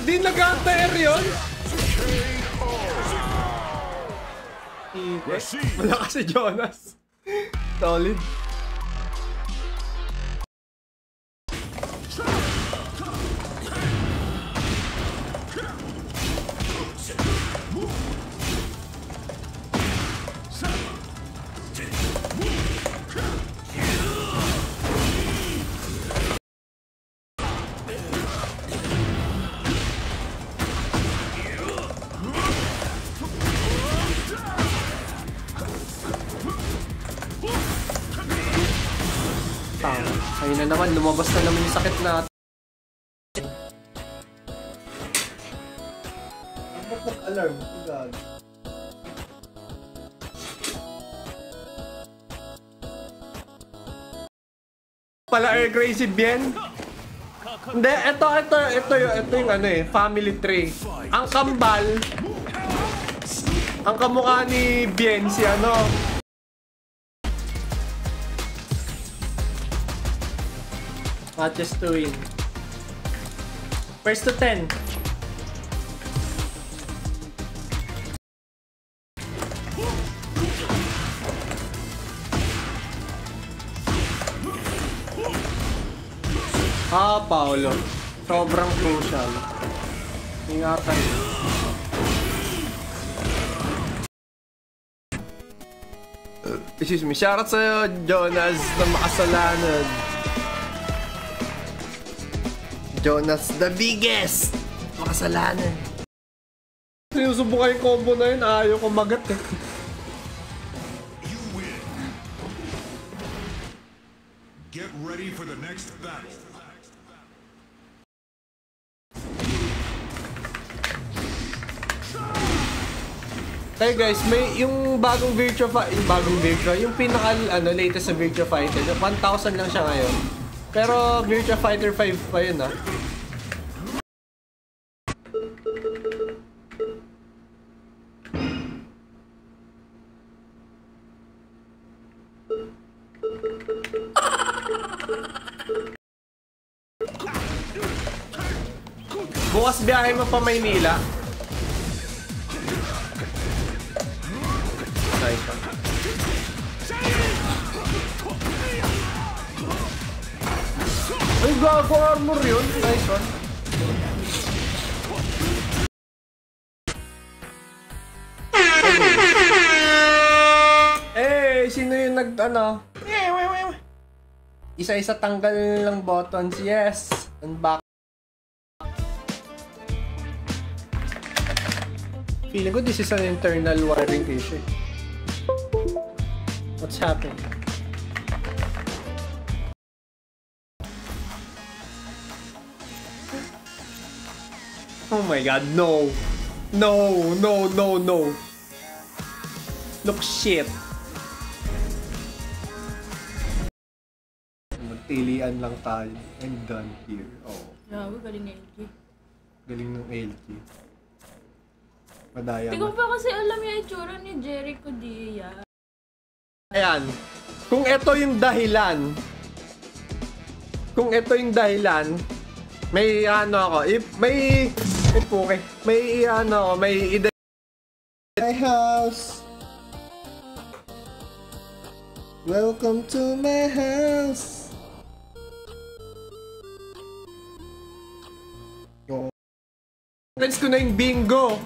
Di nag-anti-air yun? Wala kasi Jonas. Solid. Ayun na naman, lumabas na naman yung sakit natin. Ba't nag-alarm? Gag. Pala Air Gracie Bien? Hindi, ito yung ano eh, family tree. Ang kambal, ang kamukha ni Bien si ano, matches to win. First to 10. Paolo. Sobrang crucial. Ingatan. Excuse me. Shoutout sa'yo, Jonas, na makasalanan. Jonas the biggest! Makasalanan. Sinusubukan yung combo na yun, ayaw ko magat eh. Get ready for the next battle. Hey guys, may yung bagong yung pinaka latest sa Virtua Fighter, 1,000 lang siya ngayon. Pero Virtua Fighter 5 pa yun ah. Bukas biyahe mo pa Maynila. Nice one. Ay, gago armor yun. Nice one. Eh, sino yung nag-ano? Isa-isa tanggal lang buttons. Yes. And back. Feeling ko this is an internal wiring issue. What's happening? Oh my god, no. No, no, no, no. Look shit. Magtilian lang tayo. I'm done here. Oh. Grabe, galing ng LG. Galing ng LG. Madaya. Hindi ko pa kasi alam yung itsura ni Jericho Dia. Ayan. Kung ito yung dahilan, may ano ako, may my house. Welcome to my house. Friends ko na yung bingo.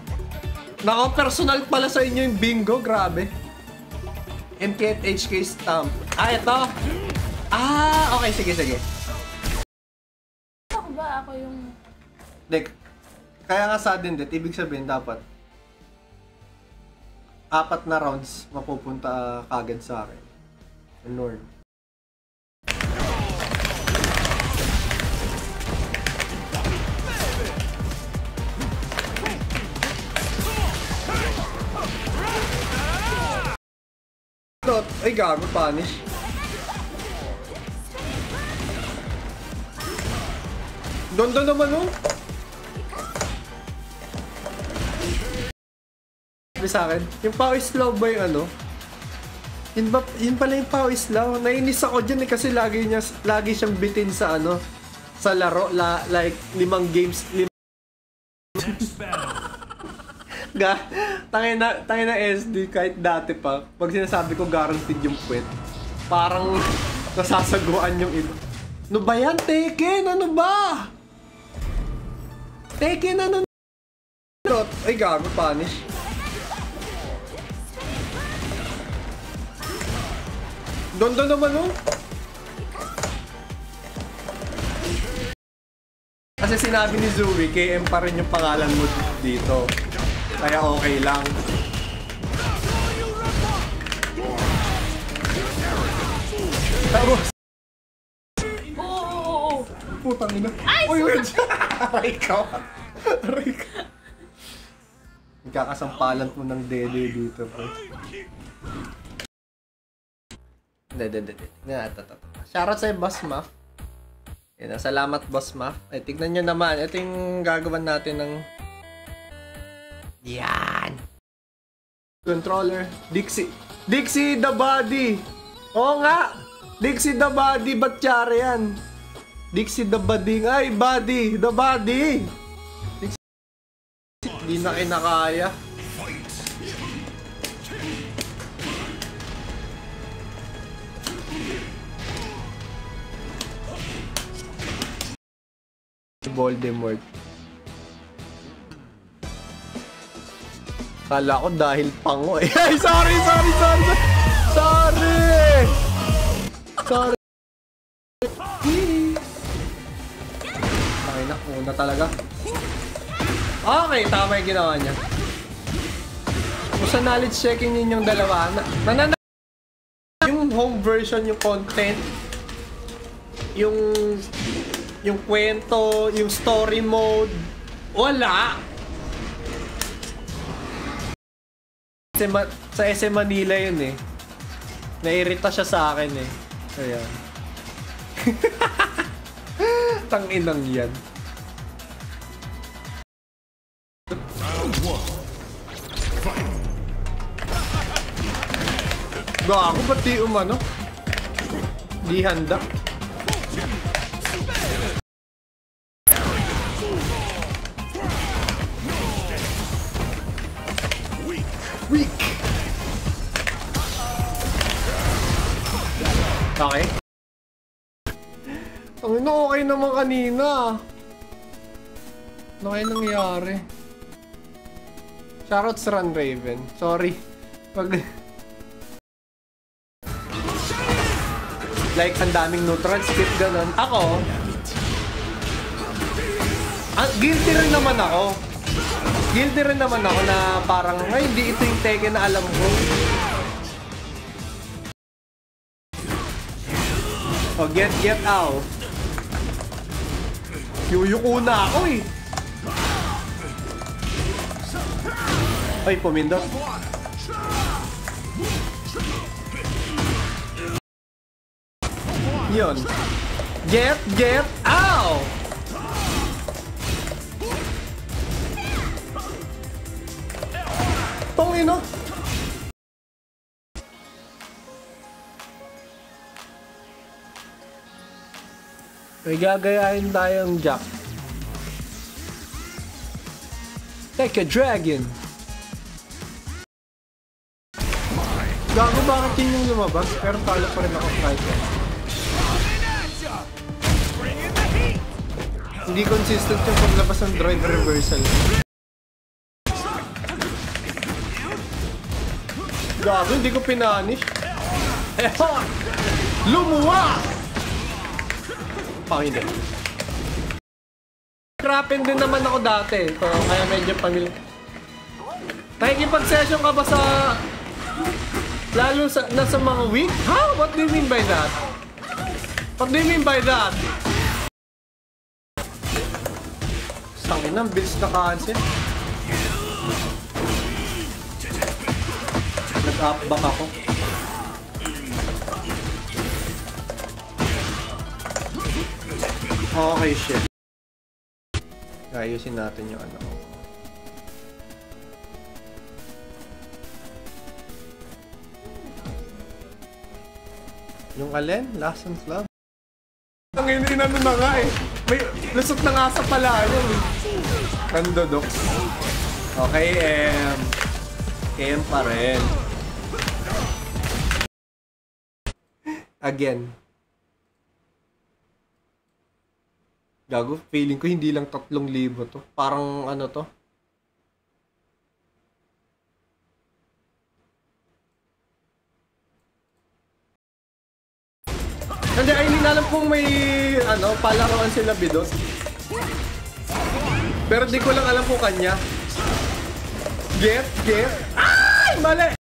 Naka personal pala sa inyo yung bingo, grabe. MK at HK stamp. Ah, ito. Ah, okay, sige. Ako ba? Ako yung... Dek, kaya nga sudden death, ibig sabihin dapat 4 na rounds mapupunta kagad sa akin. Lord. Ay, gago, punish. Dondo naman, oh. Sabi sa akin, yung pawis slow ba yung ano? Yun pala yung pawis slow. Nainis ako dyan eh, kasi lagi siyang bitin sa ano, sa laro, like 5 games, Tangina SD kahit dati pa. Pag sinasabi ko guaranteed yung puwet, parang nasasaguan yung iba. Ano ba yan, Tekken? Ano ba? Tekken, ano? Ay, gago, punish. Dondo naman, oh. Kasi sinabi ni Zui, KM pa rin yung pangalan mo dito. Kaya okay lang. Tapos... Oo. Putang ina. Ay, uy, wait. Aray ka. Aray ka. Nagkakasampalan mo ng dede dito, bro. Hindi. Shoutout sa'yo, Boss Muff. Yan, salamat, Boss Muff. Ay, tignan nyo naman. Ito yung gagawin natin ng... Yan! Controller. Dixie the Body! Oo nga! Dixie the Body, ba't tiyari yan? Dixie the Body. Ay, Body! The Body! Dixie... Hindi na kinakaya. Voldemort. Kala ko dahil pango eh. Ay, sorry. Ay, una talaga. Okay, tama yung ginawa niya. Kung sa knowledge checking ninyong dalawa, yung home version, yung content, yung kwento, yung story mode, wala. Sa SM Manila yun eh. Nairita siya sa akin eh. Ayan. Tanginang yan. Gago, ba't di umano? Di handa. Weak. Okay. Ang okay naman kanina. Ano kaya nangyari? Shoutouts Run Raven. Sorry. Like, ang daming neutral skip ganon. Ako, guilty rin naman ako. Na parang, ay, hindi ito yung Tekken na alam ko. Oh, get out. Yuyuko na ako eh. Ay, pumindot. Yun. Get out! Tongino. May gagayahin tayong Jack. Like a dragon. Gago, bakit yun yung lumabas? Pero talo pa rin ako kahit yan. Hindi consistent yung paglabas ng drive reversal. Gago, hindi ko pinanish. Lumuwa! Oh, hindi. Krapen din naman ako dati. So, kaya medyo pamilya. Nakikipag-session ka ba sa... Lalo sa nasa mga week? How? What do you mean by that? What do you mean by that? Sangin na, bilis na cancel. Nag-up back ako. Okay, shit. Ayusin natin yung ano. Yung alin? Lessons Love? Ang inano na nga eh. May lusot na nga sa pala yun eh. Kandodox. Okay, M pa rin. Again. Gago, feeling ko hindi lang 3,000 to. Parang ano to? Hindi, ay hindi na alam kung may ano, palaruan sila Bidot. Pero di ko lang alam kung kanya. Get. Ay! Mali!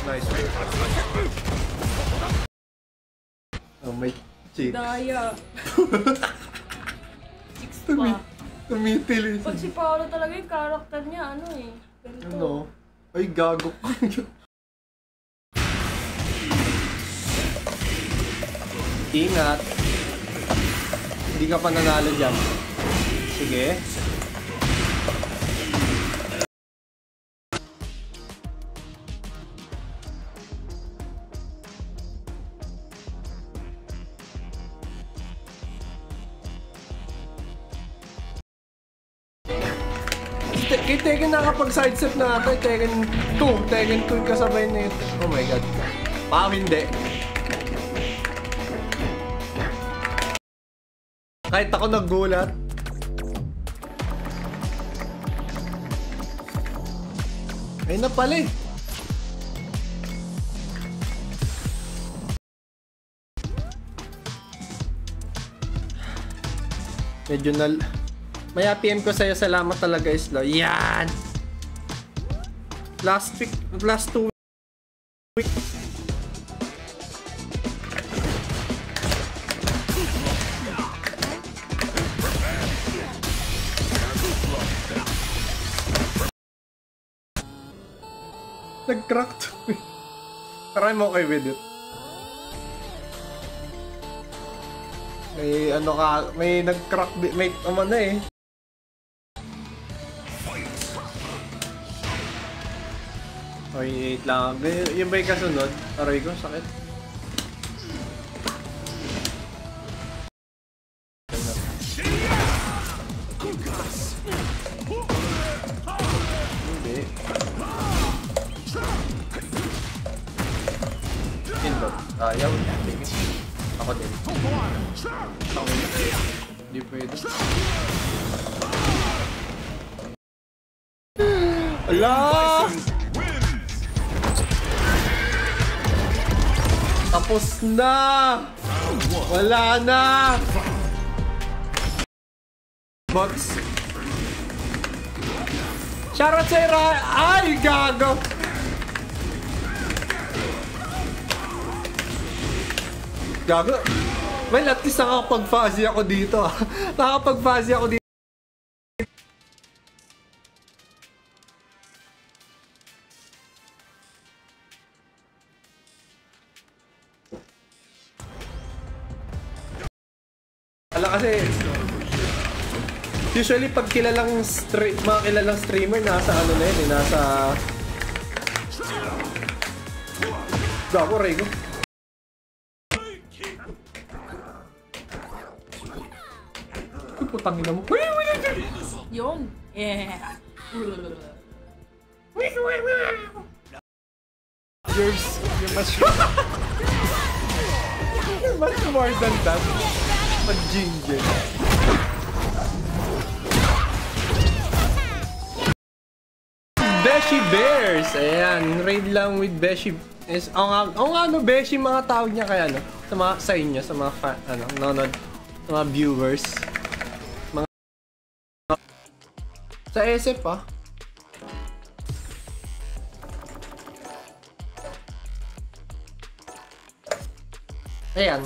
Nice. Oh, may cheat. Daya. Chicks pa. Tumitil. Pag si Paolo talaga yung character niya, ano eh. Ganito. Ano? Ay, gago ko. Ingat. Hindi ka pa nanalo dyan. Sige. Kay Tekken nakapag-sidestep na ata, Tekken 2 kasabay na ito. Oh my god. Parang hindi. Kahit ako nagulat. Ayun na pala eh. Medyo may PM ko sa'yo, salamat talaga Islo. Yan! Last 2 week. Nag-crack to me. Try mo okay with it. May ano ka, may nag-crack, may na eh. Okay, 8 lang. Yung ba yung kasunod? Aray ko, sakit. Hindi. Indot. Ayaw. Ako din. Hindi pwede. Ala! Tapos na! Wala na! Bots. Shoutout sa'yo, ay, gago! Gago? Well, at least nakakapag-fuzzy ako dito. Nakakapag-fuzzy ako dito. Ala kasi usually pag mga kilalang streamer nasa ano na yun, nasa gago Rego. Putang ina mo. Yung. Yeah. You're much more than that. Pag-ginger. Beshi Bears! Ayan, raid lang with Beshi. Oo nga, no, Beshi mga tawag niya kaya, no? Sa inyo, sa mga fan, nanonood, sa mga viewers. Sa SF, ah. Ayan.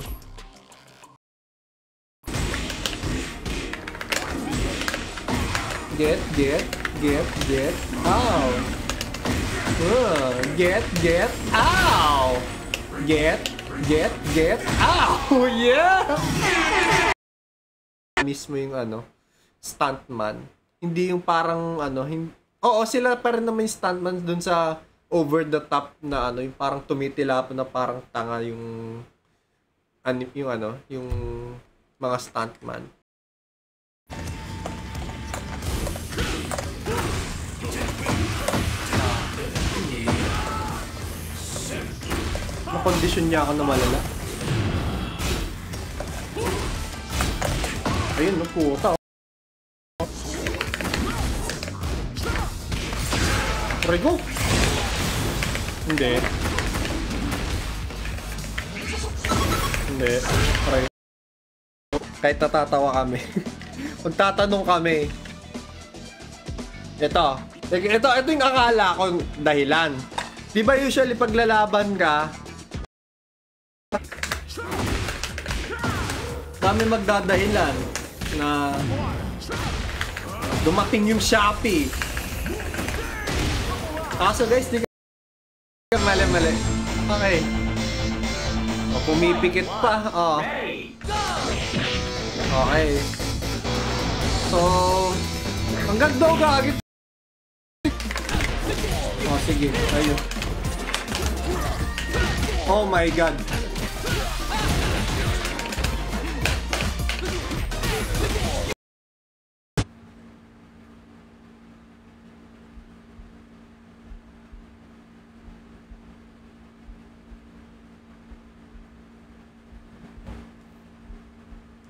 Get out. Get out. Get out. Yeah. mismo yung ano, stuntman. Hindi yung parang ano, oo, sila pa rin naman yung stuntman dun sa over the top na ano, yung parang tumitilap na parang tanga yung yung mga stuntman. Nakondisyon niya ako na malala. Ayun, no, puta. Rigo? Hindi. Hindi. Rigo. Kahit natatawa kami. Magtatanong kami. Ito yung akala ko dahilan. Di ba usually pag lalaban ka, kami magdadahilan na dumating yung Shopee. Kaso guys, di ka mali. Okay. O, pumipikit pa. O. Okay. So, hanggang daw gagit. O, sige. Ayun. Oh my God.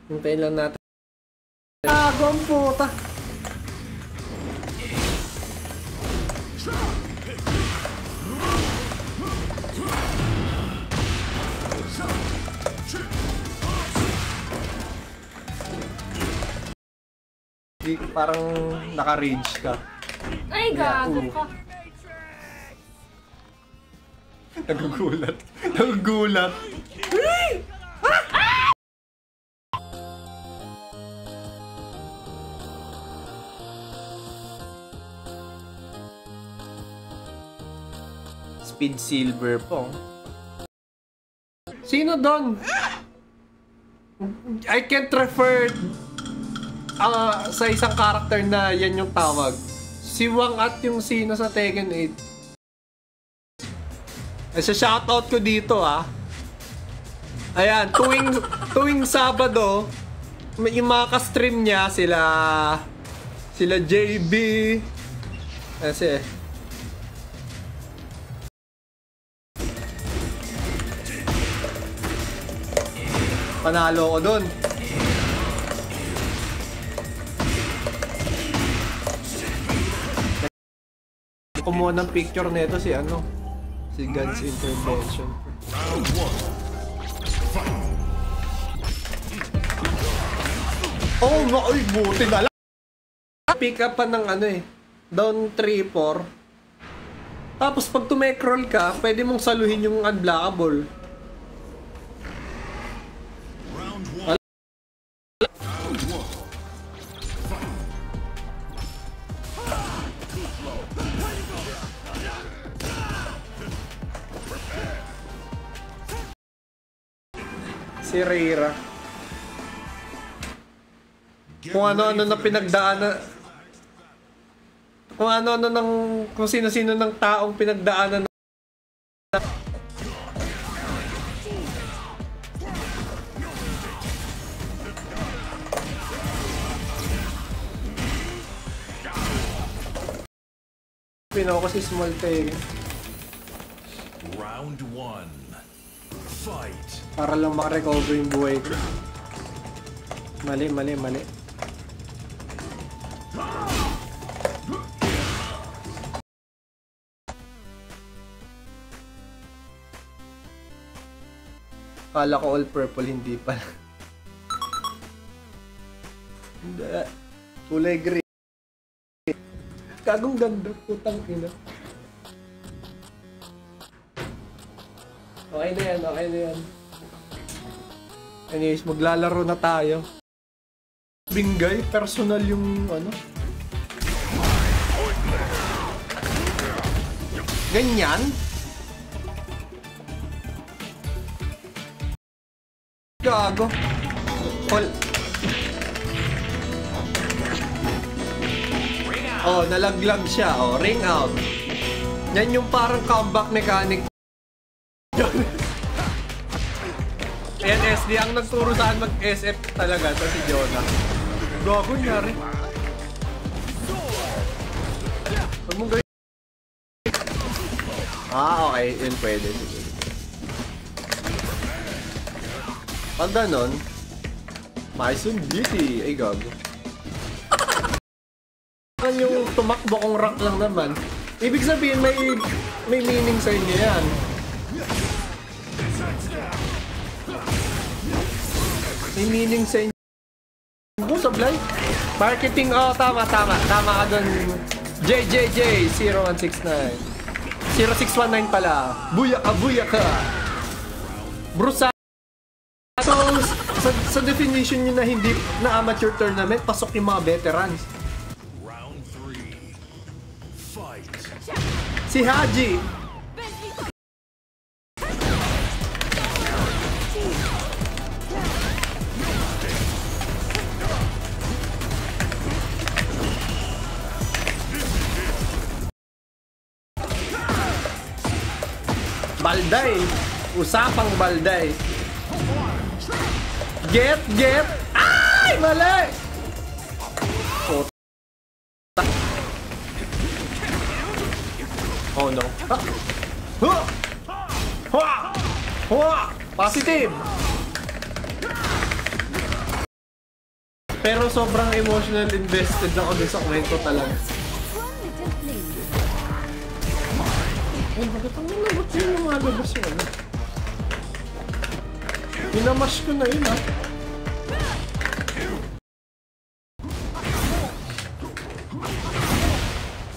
Hintayin lang natin. Ang puta. Parang naka-rage ka. Ay, gago ka. Nagugulat. Speed Silver po. Sino doon? I can't refer sa isang character na yan yung tawag. Si Wang At yung sino sa Tekken 8. Sa shoutout ko dito Ayan, tuwing Sabado, yung mga ka-stream niya sila JB. Kasi panalo ko doon. Kumuha ng picture nito si Guns Intervention. Oh, uy, buti na lang. Pick up pa ng down 3-4. Tapos pag tumecroll ka, pwede mong saluhin yung unblockable. Si Reira. Kung ano-ano na pinagdaanan. Kung sino-sino ng taong pinagdaanan. Pinaw ko si Small Tail. Round 1. Fight. Para lang makarecover yung buhay ko. Mali. Kala ko all purple, hindi pala. Hindi. Kulay green. Kagong ganda, putang ina. Okay na yan. Anyways, maglalaro na tayo. Bingay, personal yung ganyan? Gago. Oh, nalaglag siya. Oh, ring out. Yan yung parang comeback mechanic. Ayan, SD. Ang nagturo saan mag-SF talaga to si Jonah. Gago niya rin. Huwag mong gawin. Ah, okay. Yun pwede. Pag ganon, Maison Beauty. Ay, gago. Yung tumakbo kong rank lang naman. Ibig sabihin, may meaning sa inyo yan. May meaning sa inyo. Sablay. Marketing, oh, tama ka dun. JJJ0169. 0619 pala. Buya ka. Brusa. So, sa definition nyo na hindi na amateur tournament, pasok yung mga veterans. Round 3. Fight. Si Haji. Balday. Usapang Balday. Get. Ay! Mali! Oh no. Positive! Pero sobrang emotional invested ako din sa kwento talaga. Ay, bakit ang nalabot yun yung mga labas yun? Minamash ko na yun, ha?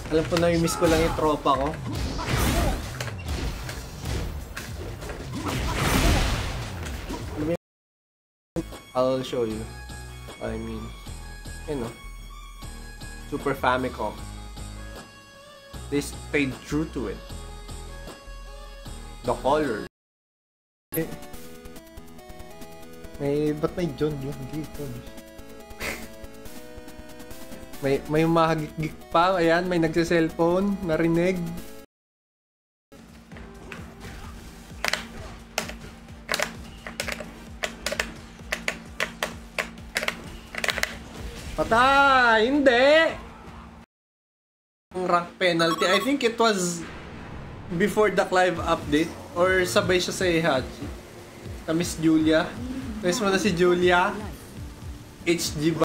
Alam ko na yung miss ko lang yung tropa ko. I'll show you. I mean, you know, Super Famicom. They stayed true to it. The color. Ba't may John yung dito? may mahagik pa. Ayan, may nagsa-cellphone. Narinig. Patay! Hindi! Ang rank penalty. I think it was before the Clive update. Or sabay siya sa Heihachi. Na Miss Julia. Miss mo na si Julia. HG ba?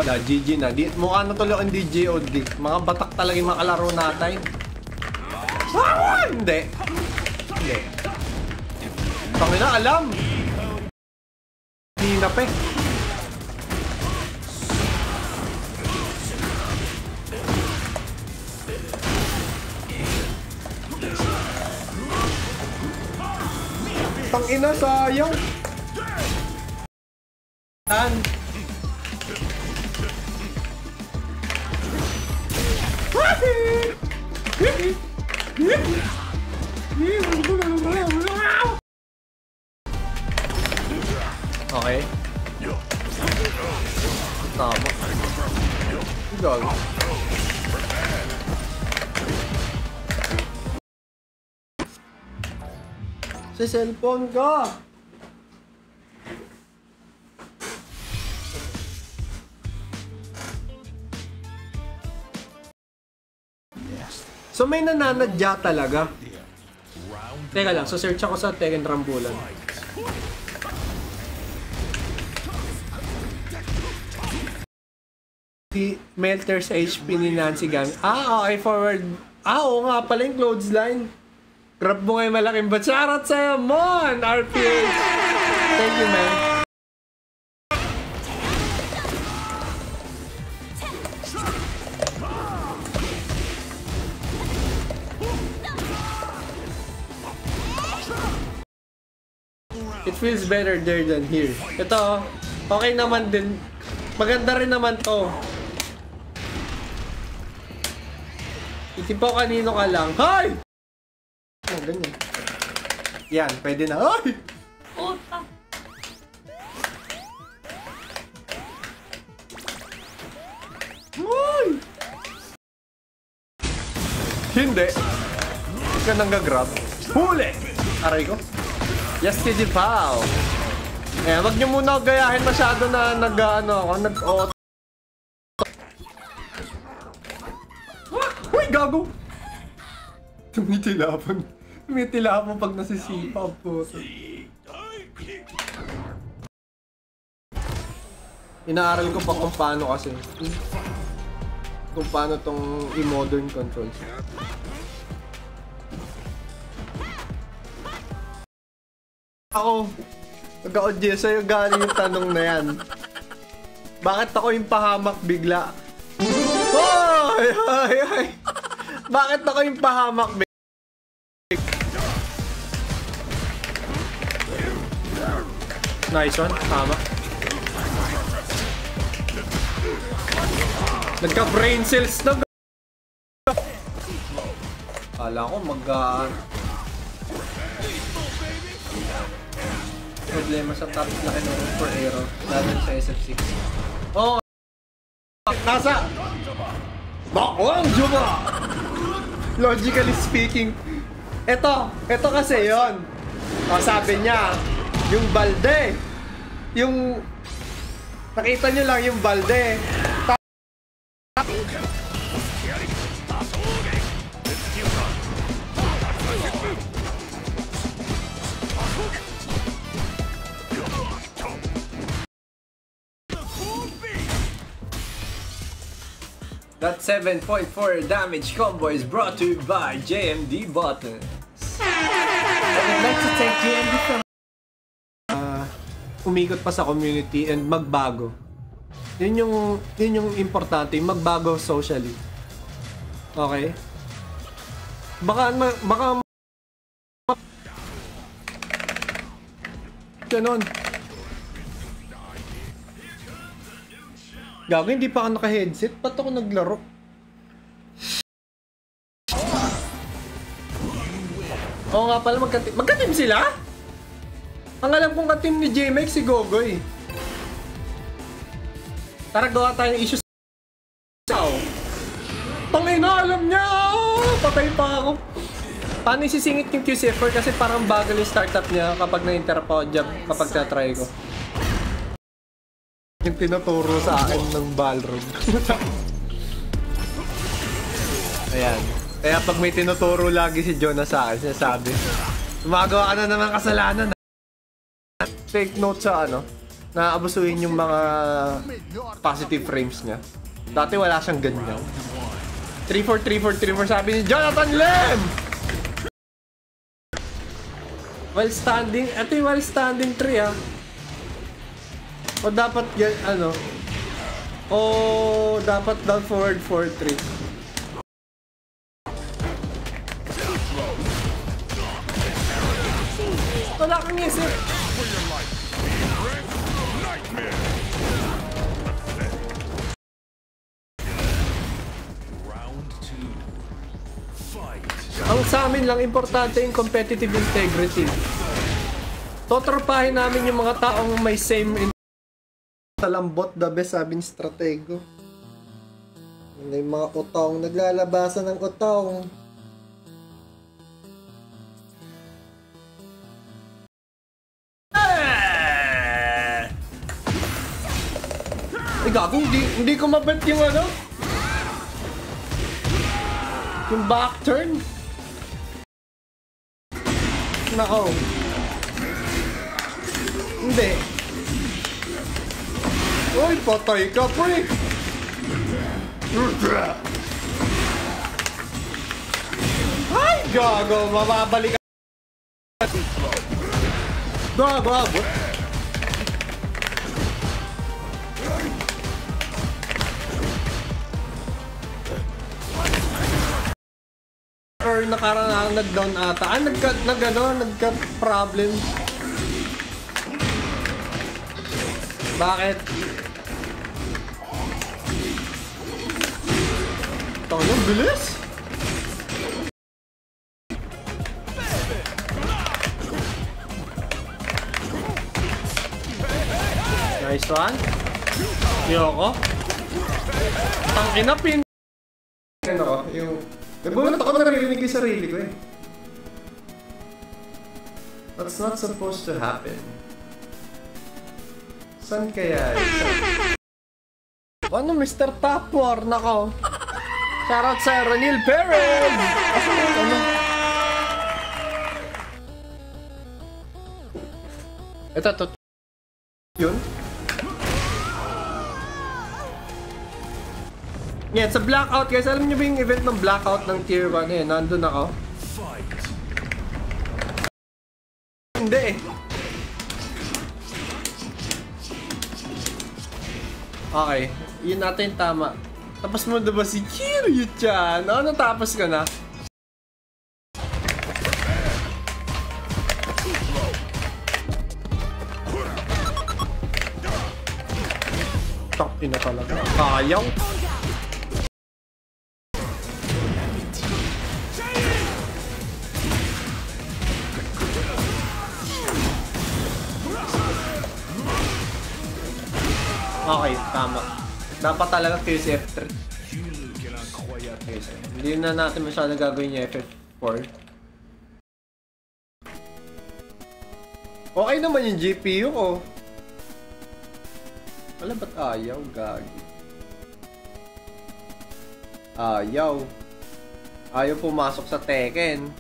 GG na. Mukha na tuloy ang DJOD. Mga batak talaga yung mga kalaro natin. Hindi. Pangina, alam. Hindi na pa eh. Tangina, sayang. Tan. Okay. Tama. Gago. Sa cellphone ka. So may nananadya talaga. Teka lang, so search ako sa Tekken Rambulan. Si Melter sa HP ni Nancy Gang. Ah, okay, forward. Ah, oo nga pala yung clothesline. Grab mo nga yung malaking bat. Shoutout sa'yo, Mon! RPH! Thank you, man. It feels better there than here. Ito, okay naman din. Maganda rin naman to. Itipaw kanino ka lang. Hay! Oh, ganyan. Yan, pwede na. Ay! Puta. Ay! Hindi. Hindi ka nang gagrab. Huli! Aray ko. Yes, Tiddy Pao. Eh, wag nyo muna gayahin masyado na nag-ano ako. Nag-auto. Uy, gago! Tumitilapon. Tumitilapon pag nasisipa ang puso. Inaaral ko pa kung paano kasi. Kung paano tong i-modern controls. Ako, nag-audio sa'yo galing yung tanong na yan. Bakit ako yung pahamak bigla? Hoy! Hoy! Hoy! Bakit ako yung pahamak bigla? Nice one, tama. Nagka-brain cells na. Kala ko problema sa top laki ng room for arrow lalo sa SF6. Oh! Nasa! Bakwang Juba! Logically speaking, ito kasi yon. O, sabi niya, yung balde, yung nakita nyo lang yung balde. That 7.4 damage combo is brought to you by JMD Buttons. I would like to thank JMD from umikot pa sa community and magbago. Yun yung importante, magbago socially. Okay? Baka ganon. Gago, hindi pa ako naka-headset. Ba't ako naglaro? Oo nga pala, magka-team sila? Ang alam kong ka-team ni J-Max si Gogoy. Tara, gawa tayo ng issues. Tangina, alam niya! Patay pa ako. Paano isisingit yung QC4 kasi parang bagal yung startup niya kapag na-interrupt ako job kapag na-try ko. Yung tinuturo sa akin ng ballroom. Ayan. Kaya pag may tinuturo lagi si Jonah sa akin, sinasabi, gumagawa ka na naman kasalanan. Take note sa na abusuhin yung mga positive frames niya. Dati wala siyang ganyan. 3-4, 3-4, 3-4 sabi ni Jonathan Lem! While standing, ito yung while standing 3 O dapat yan, o dapat down forward 4-3. Wala kang isip. Ang sa amin lang, importante yung competitive integrity. Totropahin namin yung mga taong may same sa lambot, the best, sabi ni Stratego. May mga utong, naglalabasan ng utong. Ay gago, hindi ko mabet yung yung back turn. Nako. Hindi. Uy, patay ka, pre! Ay, gago! Mababalik ka! Gago, abot! Or nakaraan nag-down ata. Nagka-problem. Bakit? Tanong, bilis! Nice one. Yoko. Tangina pin. Yung Nagulat ako na narinig yung sarili ko eh. That's not supposed to happen. San kaya yun? Ano, Mr. Top War? Nako. Shoutout sa Ranil Perez! Ano? Ito. Yun? Yan, sa Blackout guys. Alam niyo ba yung event ng Blackout ng Tier 1? Eh, nandun ako. Hindi eh. Okay, yun natin tama. Tapos mo diba si Kiryu-chan? Ano, tapos ka na? Top ina talaga. Kayaw. Okay, tama. Dapat talaga QCF3. Okay, so, hindi na natin masyadong gagawin yung FF4. Okay naman yung GPU ko. Wala ba't ayaw? Gagi. Ayaw pumasok sa Tekken.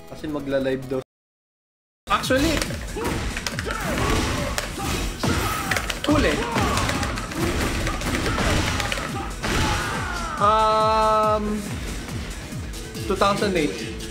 Kasi magla-live daw. Actually, cool eh. 2008.